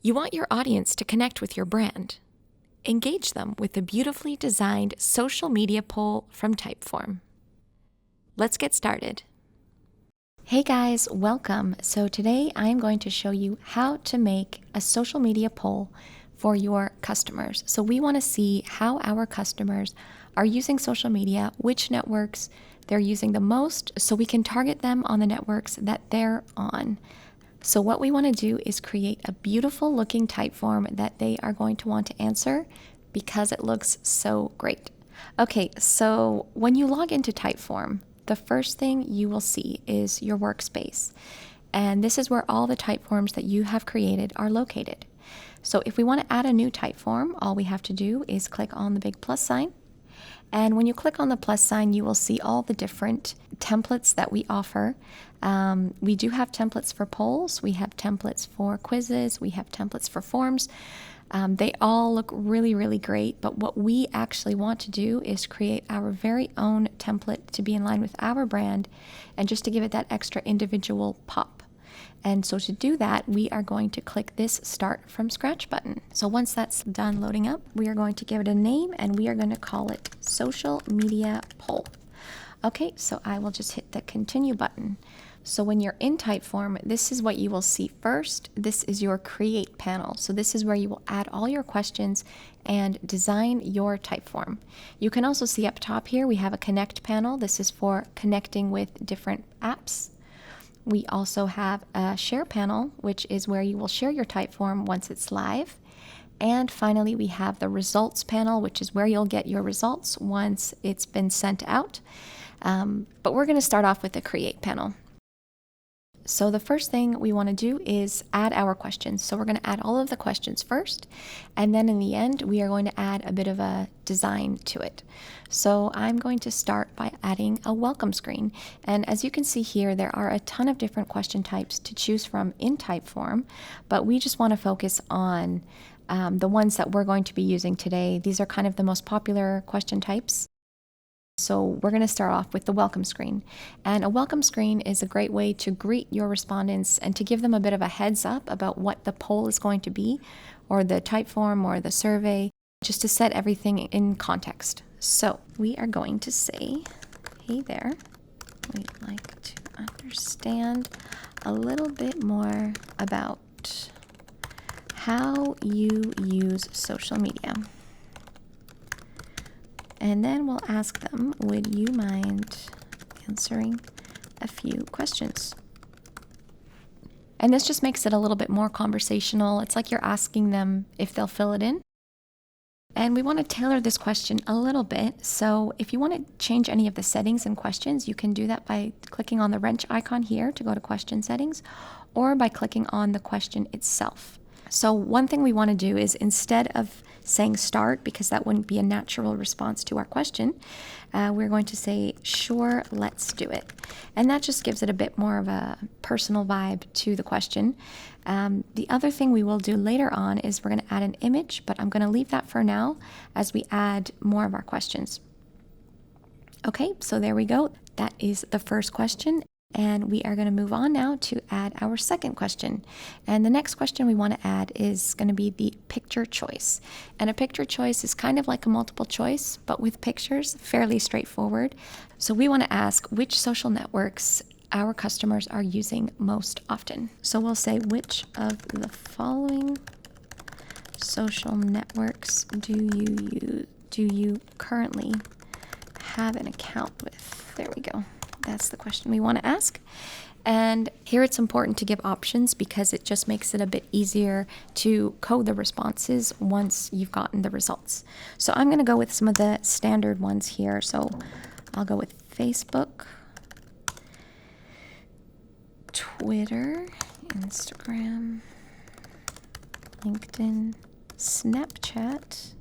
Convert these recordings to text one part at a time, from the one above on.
You want your audience to connect with your brand. Engage them with a beautifully designed social media poll from Typeform. Let's get started. Hey guys, welcome. So today I am going to show you how to make a social media poll for your customers. So we want to see how our customers are using social media, which networks they're using the most, so we can target them on the networks that they're on. So what we want to do is create a beautiful looking Typeform that they are going to want to answer because it looks so great. Okay, so when you log into Typeform, the first thing you will see is your workspace. And this is where all the Typeforms that you have created are located. So if we want to add a new Typeform, all we have to do is click on the big plus sign. And when you click on the plus sign, you will see all the different templates that we offer. We do have templates for polls, we have templates for quizzes, we have templates for forms. They all look really, really great, but what we actually want to do is create our very own template to be in line with our brand and just to give it that extra individual pop. And so to do that, we are going to click this Start from Scratch button. So once that's done loading up, we are going to give it a name and we are going to call it Social Media Poll. Okay, so I will just hit the Continue button. So when you're in Typeform, this is what you will see first. This is your Create panel. So this is where you will add all your questions and design your Typeform. You can also see up top here, we have a Connect panel. This is for connecting with different apps. We also have a Share panel, which is where you will share your Typeform once it's live. And finally, we have the Results panel, which is where you'll get your results once it's been sent out. But we're going to start off with the Create panel. So the first thing we want to do is add our questions. So we're going to add all of the questions first, and then in the end, we are going to add a bit of a design to it. So I'm going to start by adding a welcome screen. And as you can see here, there are a ton of different question types to choose from in Typeform, but we just want to focus on the ones that we're going to be using today. These are kind of the most popular question types. So we're going to start off with the welcome screen. And a welcome screen is a great way to greet your respondents and to give them a bit of a heads up about what the poll is going to be, or the Typeform or the survey, just to set everything in context. So we are going to say, hey there, we'd like to understand a little bit more about how you use social media. And then we'll ask them, would you mind answering a few questions? And this just makes it a little bit more conversational. It's like you're asking them if they'll fill it in. And we want to tailor this question a little bit. So if you want to change any of the settings and questions, you can do that by clicking on the wrench icon here to go to question settings, or by clicking on the question itself. So one thing we want to do is, instead of saying start, because that wouldn't be a natural response to our question, we're going to say, sure, let's do it. And that just gives it a bit more of a personal vibe to the question. The other thing we will do later on is we're going to add an image, but I'm going to leave that for now as we add more of our questions. Okay, so there we go. That is the first question. And we are going to move on now to add our second question. And the next question we want to add is going to be the picture choice. And a picture choice is kind of like a multiple choice, but with pictures, fairly straightforward. So we want to ask which social networks our customers are using most often. So we'll say, which of the following social networks do you currently have an account with? There we go. That's the question we want to ask. And here it's important to give options because it just makes it a bit easier to code the responses once you've gotten the results. So I'm going to go with some of the standard ones here. So I'll go with Facebook, Twitter, Instagram, LinkedIn, Snapchat,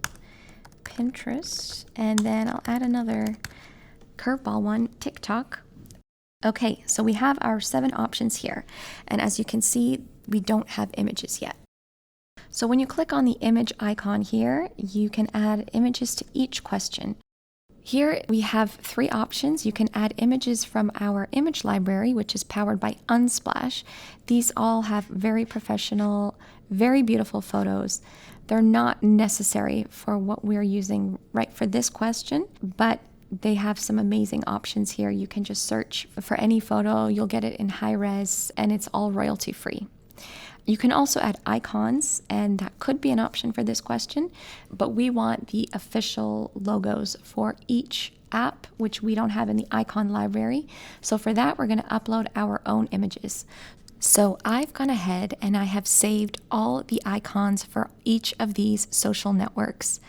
Pinterest, and then I'll add another curveball one, TikTok. Okay, so we have our 7 options here. And as you can see, we don't have images yet. So when you click on the image icon here, you can add images to each question. Here we have 3 options. You can add images from our image library, which is powered by Unsplash. These all have very professional, very beautiful photos. They're not necessary for what we're using right for this question, but they have some amazing options here. You can just search for any photo, you'll get it in high res, and it's all royalty free. You can also add icons, and that could be an option for this question, but we want the official logos for each app, which we don't have in the icon library. So for that, we're going to upload our own images. So I've gone ahead and I have saved all the icons for each of these social networks.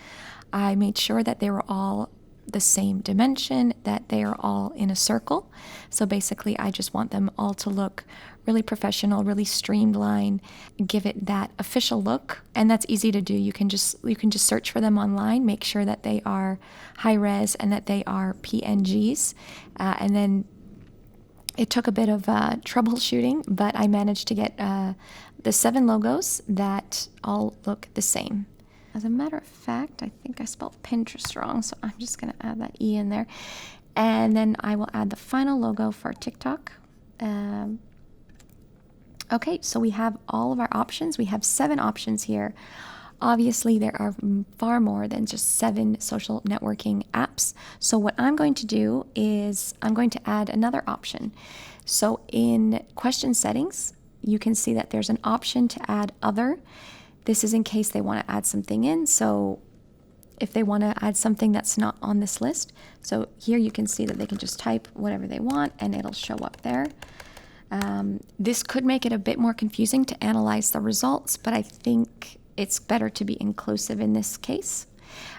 I made sure that they were all the same dimension, that they are all in a circle. So basically, I just want them all to look really professional, really streamlined, give it that official look, and that's easy to do. You can just search for them online, make sure that they are high res and that they are PNGs, and then it took a bit of troubleshooting, but I managed to get the 7 logos that all look the same. As a matter of fact, I think I spelled Pinterest wrong, so I'm just going to add that E in there. And then I will add the final logo for TikTok. Okay, so we have all of our options. We have 7 options here. Obviously, there are far more than just 7 social networking apps. So what I'm going to do is I'm going to add another option. So in question settings, you can see that there's an option to add other. This is in case they want to add something in. So if they want to add something that's not on this list. So here you can see that they can just type whatever they want and it'll show up there. This could make it a bit more confusing to analyze the results, but I think it's better to be inclusive in this case.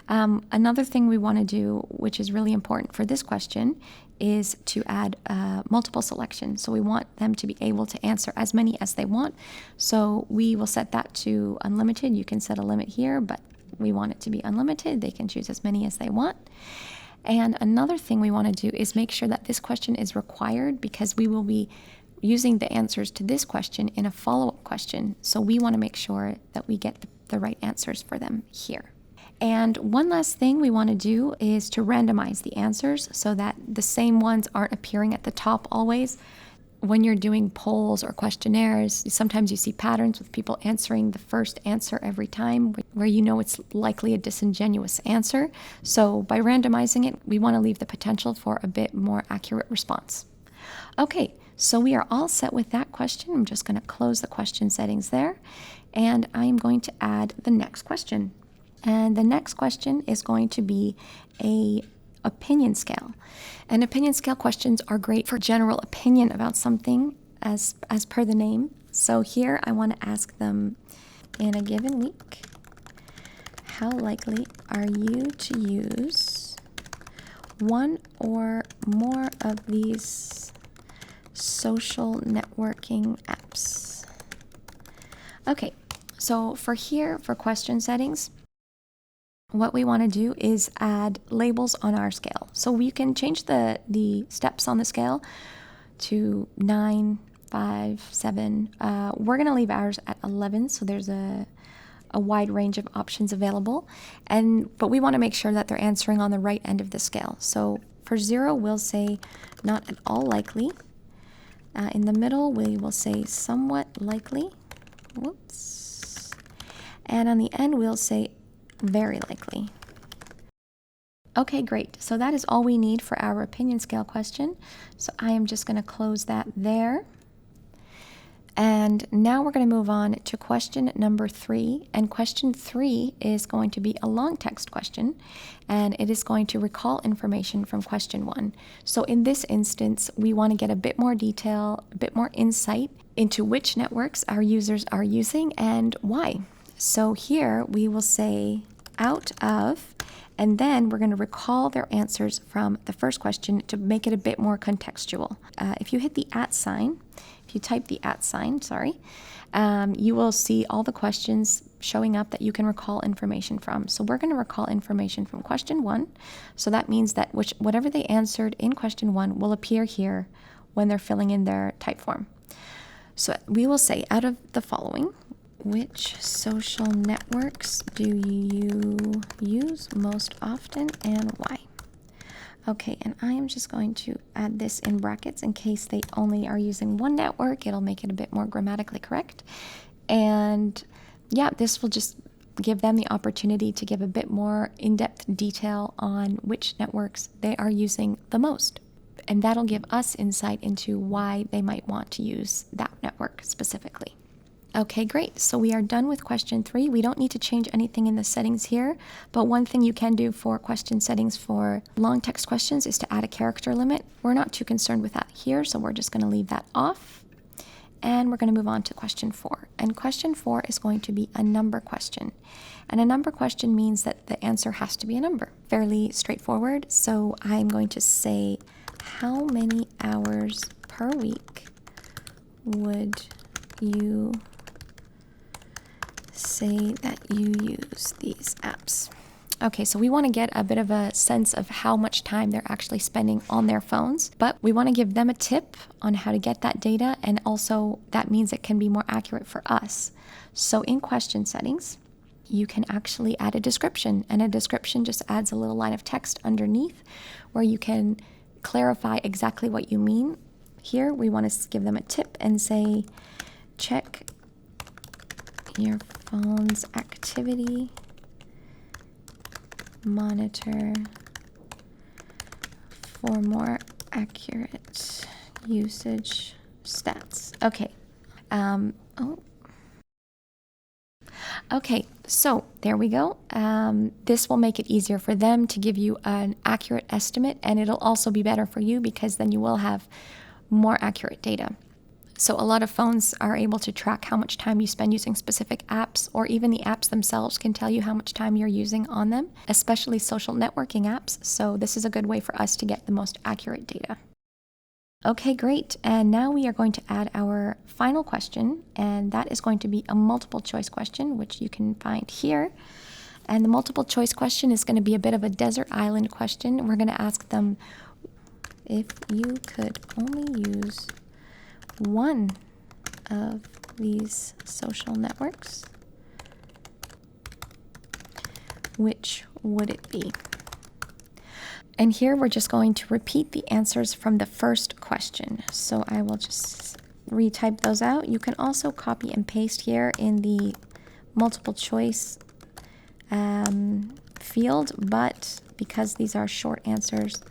Another thing we want to do, which is really important for this question, is to add multiple selection. So we want them to be able to answer as many as they want. So we will set that to unlimited. You can set a limit here, but we want it to be unlimited. They can choose as many as they want. And another thing we want to do is make sure that this question is required, because we will be using the answers to this question in a follow-up question. So we want to make sure that we get the right answers for them here. And one last thing we want to do is to randomize the answers so that the same ones aren't appearing at the top always. When you're doing polls or questionnaires, sometimes you see patterns with people answering the first answer every time where you know it's likely a disingenuous answer. So by randomizing it, we want to leave the potential for a bit more accurate response. Okay, so we are all set with that question. I'm just going to close the question settings there, and I'm going to add the next question. And the next question is going to be a opinion scale. And opinion scale questions are great for general opinion about something as per the name. So here I want to ask them, in a given week, how likely are you to use one or more of these social networking apps? Okay, so for question settings, what we want to do is add labels on our scale. So we can change the steps on the scale to 9, 5, 7. We're going to leave ours at 11, so there's a wide range of options available. But we want to make sure that they're answering on the right end of the scale. So for 0, we'll say not at all likely. In the middle, we will say somewhat likely. Whoops. And on the end, we'll say very likely. Okay, great. So that is all we need for our opinion scale question. So I am just going to close that there. And now we're going to move on to question number 3. And question 3 is going to be a long text question, and it is going to recall information from question 1. So in this instance, we want to get a bit more detail, a bit more insight into which networks our users are using and why. So here we will say out of, and then we're going to recall their answers from the first question to make it a bit more contextual. If you hit the @ sign, if you type the @ sign, you will see all the questions showing up that you can recall information from. So we're going to recall information from question 1. So that means that whatever they answered in question 1 will appear here when they're filling in their type form. So we will say out of the following, which social networks do you use most often and why? Okay, and I am just going to add this in brackets in case they only are using one network. It'll make it a bit more grammatically correct. And yeah, this will just give them the opportunity to give a bit more in-depth detail on which networks they are using the most. And that'll give us insight into why they might want to use that network specifically. Okay, great. So we are done with question 3. We don't need to change anything in the settings here, but one thing you can do for question settings for long text questions is to add a character limit. We're not too concerned with that here, so we're just going to leave that off. And we're going to move on to question 4. And question 4 is going to be a number question. And a number question means that the answer has to be a number. Fairly straightforward. So I'm going to say, how many hours per week would you say that you use these apps? Okay, so we want to get a bit of a sense of how much time they're actually spending on their phones, but we want to give them a tip on how to get that data, and also that means it can be more accurate for us. So in question settings, you can actually add a description, and a description just adds a little line of text underneath where you can clarify exactly what you mean. Here, we want to give them a tip and say, check your phone's activity monitor for more accurate usage stats. Okay. Okay, so there we go. This will make it easier for them to give you an accurate estimate, and it'll also be better for you because then you will have more accurate data. So a lot of phones are able to track how much time you spend using specific apps, or even the apps themselves can tell you how much time you're using on them, especially social networking apps. So this is a good way for us to get the most accurate data. Okay, great. And now we are going to add our final question, and that is going to be a multiple choice question, which you can find here. And the multiple choice question is going to be a bit of a desert island question. We're going to ask them, if you could only use one of these social networks, which would it be? And here we're just going to repeat the answers from the first question. So I will just retype those out. You can also copy and paste here in the multiple choice field, but because these are short answers,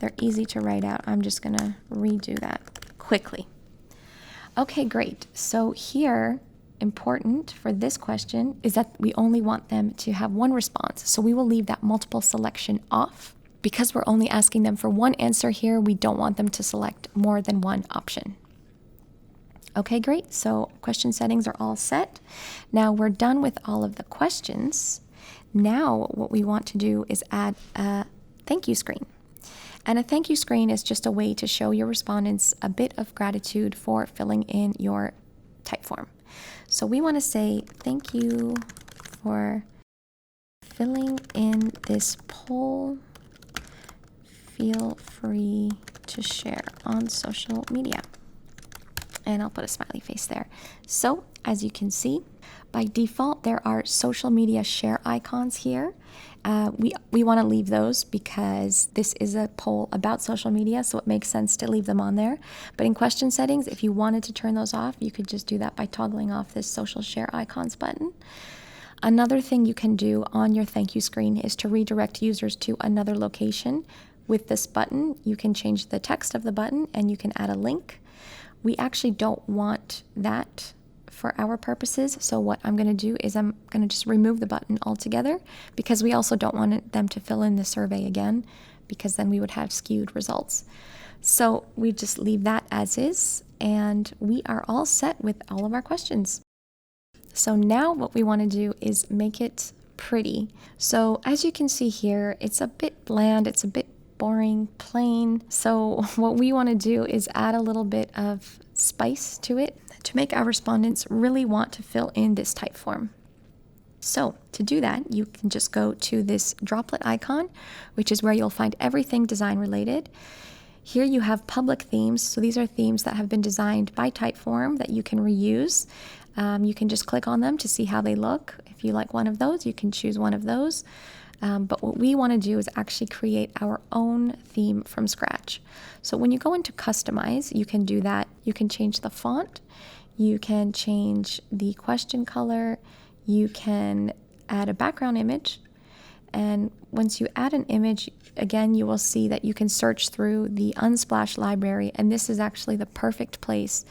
they're easy to write out. I'm just going to redo that quickly. Okay, great. So here, important for this question is that we only want them to have one response. So we will leave that multiple selection off. Because we're only asking them for one answer here, we don't want them to select more than one option. Okay, great. So question settings are all set. Now we're done with all of the questions. Now what we want to do is add a thank you screen. And a thank you screen is just a way to show your respondents a bit of gratitude for filling in your Typeform. So we want to say thank you for filling in this poll. Feel free to share on social media. And I'll put a smiley face there. So as you can see, by default, there are social media share icons here. We want to leave those because this is a poll about social media, so it makes sense to leave them on there. But in question settings, if you wanted to turn those off, you could just do that by toggling off this social share icons button. Another thing you can do on your thank you screen is to redirect users to another location. With this button, you can change the text of the button and you can add a link. We actually don't want that for our purposes, so what I'm going to do is I'm going to just remove the button altogether because we also don't want them to fill in the survey again because then we would have skewed results. So we just leave that as is, and we are all set with all of our questions. So now what we want to do is make it pretty. So as you can see here, it's a bit bland, it's a bit boring, plain. So what we want to do is add a little bit of spice to it to make our respondents really want to fill in this type form. So to do that, you can just go to this droplet icon, which is where you'll find everything design related. Here you have public themes. So these are themes that have been designed by Typeform that you can reuse. You can just click on them to see how they look. If you like one of those, you can choose one of those. But what we want to do is actually create our own theme from scratch. So when you go into customize, you can do that. You can change the font, you can change the question color, you can add a background image. And once you add an image, again, you will see that you can search through the Unsplash library, and this is actually the perfect place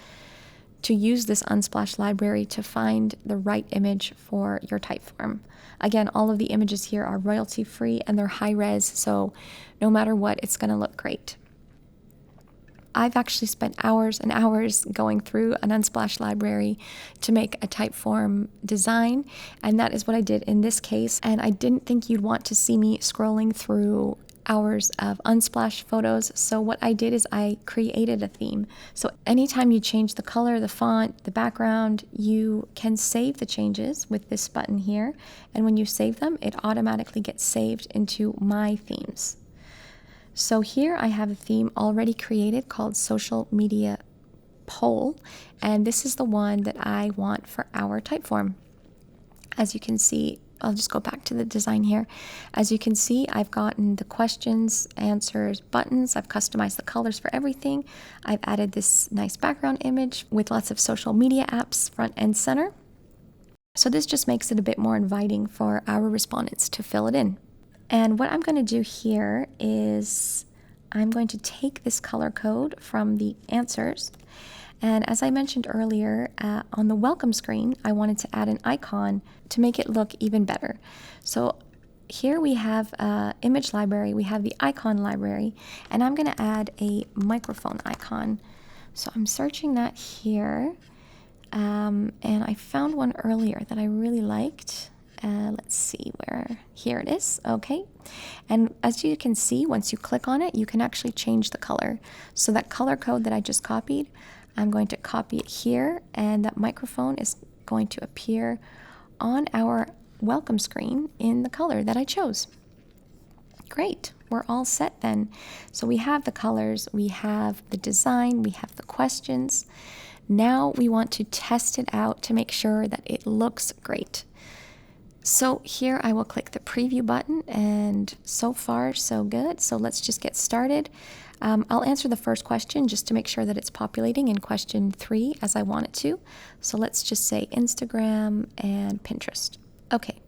to use this Unsplash library to find the right image for your Typeform. Again, all of the images here are royalty free and they're high res, so no matter what, it's going to look great. I've actually spent hours and hours going through an Unsplash library to make a Typeform design, and that is what I did in this case. And I didn't think you'd want to see me scrolling through hours of Unsplash photos, so what I did is I created a theme. So anytime you change the color, the font, the background, you can save the changes with this button here, and when you save them, it automatically gets saved into My Themes. So here I have a theme already created called Social Media Poll, and this is the one that I want for our Typeform. As you can see, I'll just go back to the design here. As you can see, I've gotten the questions, answers, buttons. I've customized the colors for everything. I've added this nice background image with lots of social media apps front and center. So this just makes it a bit more inviting for our respondents to fill it in. And what I'm going to do here is I'm going to take this color code from the answers. And as I mentioned earlier, on the welcome screen, I wanted to add an icon to make it look even better. So here we have image library, we have the icon library, and I'm going to add a microphone icon. So I'm searching that here, and I found one earlier that I really liked. Let's see where, here it is, okay. And as you can see, once you click on it, you can actually change the color. So that color code that I just copied, I'm going to copy it here, and that microphone is going to appear on our welcome screen in the color that I chose. Great, we're all set then. So we have the colors, we have the design, we have the questions. Now we want to test it out to make sure that it looks great. So here I will click the preview button, and so far so good. So let's just get started. I'll answer the first question just to make sure that it's populating in question 3 as I want it to. So let's just say Instagram and Pinterest. Okay.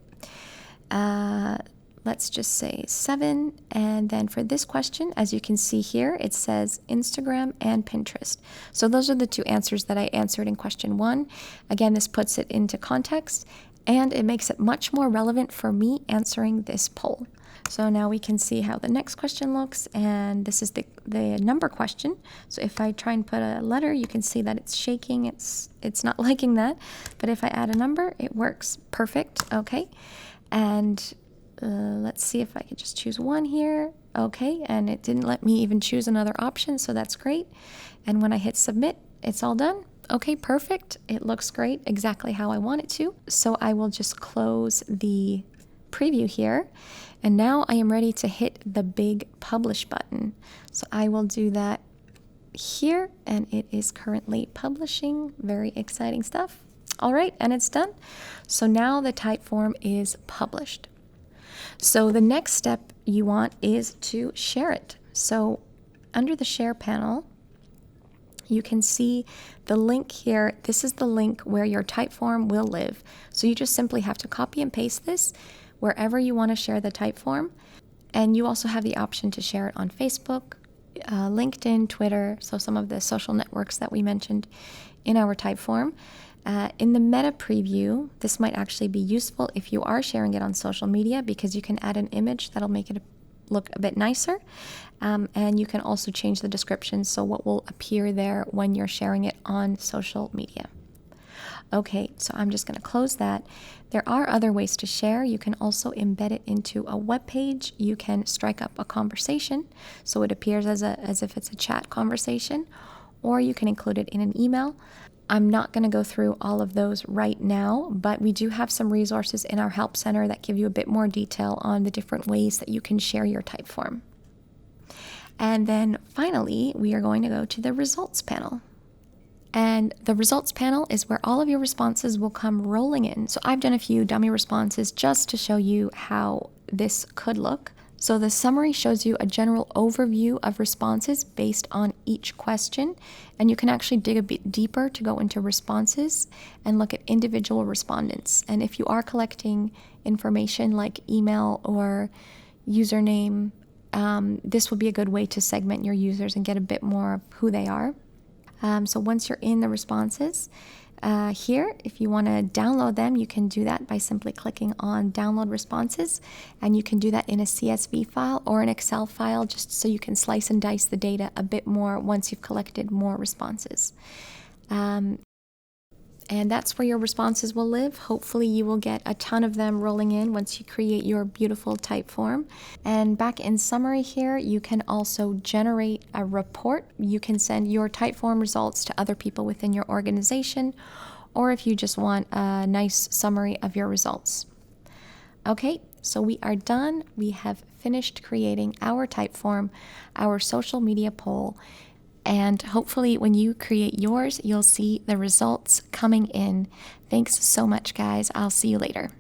Let's just say 7. And then for this question, as you can see here, it says Instagram and Pinterest. So those are the 2 answers that I answered in question 1. Again, this puts it into context, and it makes it much more relevant for me answering this poll. So now we can see how the next question looks, and this is the number question. So if I try and put a letter, you can see that it's shaking, it's not liking that. But if I add a number, it works perfect, okay? And let's see if I could just choose 1 here. Okay, and it didn't let me even choose another option, so that's great. And when I hit submit, it's all done. Okay, perfect. It looks great, exactly how I want it to. So I will just close the preview here. And now I am ready to hit the big publish button. So I will do that here, and it is currently publishing. Very exciting stuff. All right, and it's done. So now the Typeform is published. So the next step you want is to share it. So under the share panel, you can see the link here. This is the link where your Typeform will live. So you just simply have to copy and paste this wherever you want to share the Typeform. And you also have the option to share it on Facebook, LinkedIn, Twitter, so some of the social networks that we mentioned in our Typeform. In the meta preview, this might actually be useful if you are sharing it on social media, because you can add an image that'll make it look a bit nicer. And you can also change the description, so what will appear there when you're sharing it on social media. Okay, so I'm just going to close that. There are other ways to share. You can also embed it into a web page. You can strike up a conversation, so it appears as if it's a chat conversation, or you can include it in an email. I'm not going to go through all of those right now, but we do have some resources in our help center that give you a bit more detail on the different ways that you can share your Typeform. And then finally, we are going to go to the results panel. And the results panel is where all of your responses will come rolling in. So I've done a few dummy responses just to show you how this could look. So the summary shows you a general overview of responses based on each question, and you can actually dig a bit deeper to go into responses and look at individual respondents. And if you are collecting information like email or username, this will be a good way to segment your users and get a bit more of who they are. So once you're in the responses, here, if you want to download them, you can do that by simply clicking on Download Responses, and you can do that in a CSV file or an Excel file, just so you can slice and dice the data a bit more once you've collected more responses. And that's where your responses will live. Hopefully you will get a ton of them rolling in once you create your beautiful Typeform. And back in summary here, you can also generate a report. You can send your Typeform results to other people within your organization, or if you just want a nice summary of your results. Okay, so we are done. We have finished creating our Typeform, our social media poll. And hopefully when you create yours, you'll see the results coming in. Thanks so much, guys. I'll see you later.